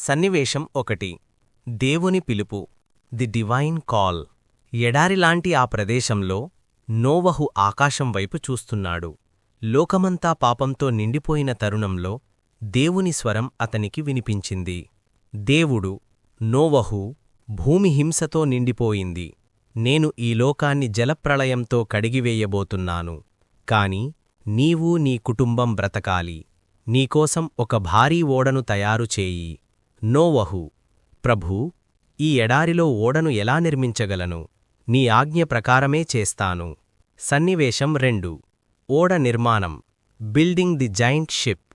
సన్నివేశం 1. దేవుని పిలుపు ది డివైన్ కాల్. ఎడారిలాంటి ఆ ప్రదేశంలో నోవహు ఆకాశం వైపు చూస్తున్నాడు. లోకమంతా పాపంతో నిండిపోయిన తరుణంలో దేవుని స్వరం అతనికి వినిపించింది. దేవుడు, నోవహూ, భూమి హింసతో నిండిపోయింది. నేను ఈ లోకాన్ని జలప్రళయంతో కడిగివేయబోతున్నాను. కాని నీవూ నీ కుటుంబం బ్రతకాలి. నీకోసం ఒక భారీ ఓడను తయారుచేయి. నోవహు: ప్రభూ, ఈ ఎడారిలో ఓడను ఎలా నిర్మించగలను? నీ ఆజ్ఞ ప్రకారమే చేస్తాను. సన్నివేశం 2. ఓడ నిర్మాణం. Building the giant ship.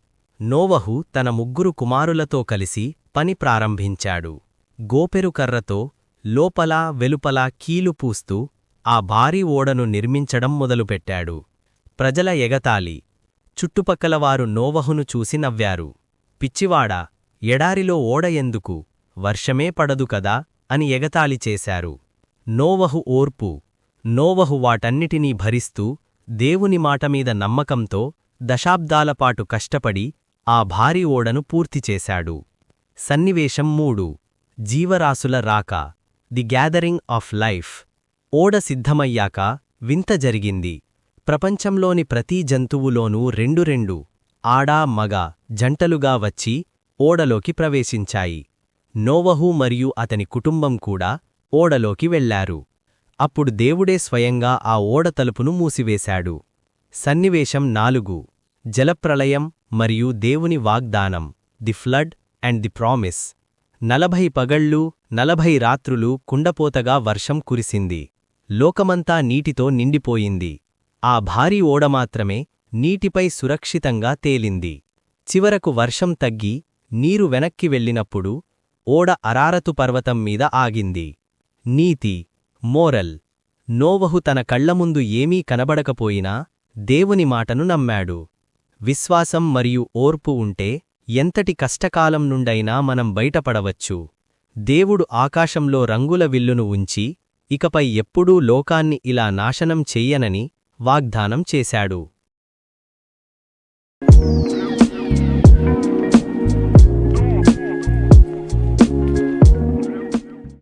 నోవహు తన 3 కుమారులతో కలిసి పని ప్రారంభించాడు. గోపెరుకర్రతో లోపలా వెలుపలా కీలు పూస్తూ ఆ భారీ ఓడను నిర్మించడం మొదలుపెట్టాడు. ప్రజల ఎగతాళి. చుట్టుపక్కలవారు నోవహును చూసి నవ్వారు. పిచ్చివాడా, ఎడారిలో ఓడ ఎందుకు? వర్షమే పడదు కదా అని ఎగతాళి చేశారు. నోవహు ఓర్పు. నోవహు వాటన్నిటినీ భరిస్తూ దేవుని మాటమీద నమ్మకంతో దశాబ్దాలపాటు కష్టపడి ఆ భారీ ఓడను పూర్తిచేశాడు. సన్నివేశం 3. జీవరాశుల రాక. The gathering of life. ఓడ సిద్ధమయ్యాక వింత జరిగింది. ప్రపంచంలోని ప్రతీ జంతువులోనూ 2 ఆడా మగ జంటలుగా వచ్చి ఓడలోకి ప్రవేశించాయి. నోవహు మరియు అతని కుటుంబం కూడా ఓడలోకి వెళ్లారు. అప్పుడు దేవుడే స్వయంగా ఆ ఓడ తలుపును మూసివేశాడు. సన్నివేశం 4. జలప్రళయం మరియు దేవుని వాగ్దానం. The flood and the promise. 40 పగళ్లు 40 రాత్రులు కుండపోతగా వర్షం కురిసింది. లోకమంతా నీటితో నిండిపోయింది. ఆ భారీ ఓడ మాత్రమే నీటిపై సురక్షితంగా తేలింది. చివరకు వర్షం తగ్గి నీరు వెనక్కి వెళ్ళినప్పుడు ఓడ అరారతు పర్వతం మీద ఆగింది. నీతి, మోరల్. నోవహు తన కళ్లముందు ఏమీ కనబడకపోయినా దేవుని మాటను నమ్మాడు. విశ్వాసం మరియు ఓర్పు ఉంటే ఎంతటి కష్టకాలం నుండైనా మనం బయటపడవచ్చు. దేవుడు ఆకాశంలో రంగుల విల్లును ఉంచి ఇకపై ఎప్పుడూ లోకాన్ని ఇలా నాశనం చెయ్యనని వాగ్దానం చేశాడు.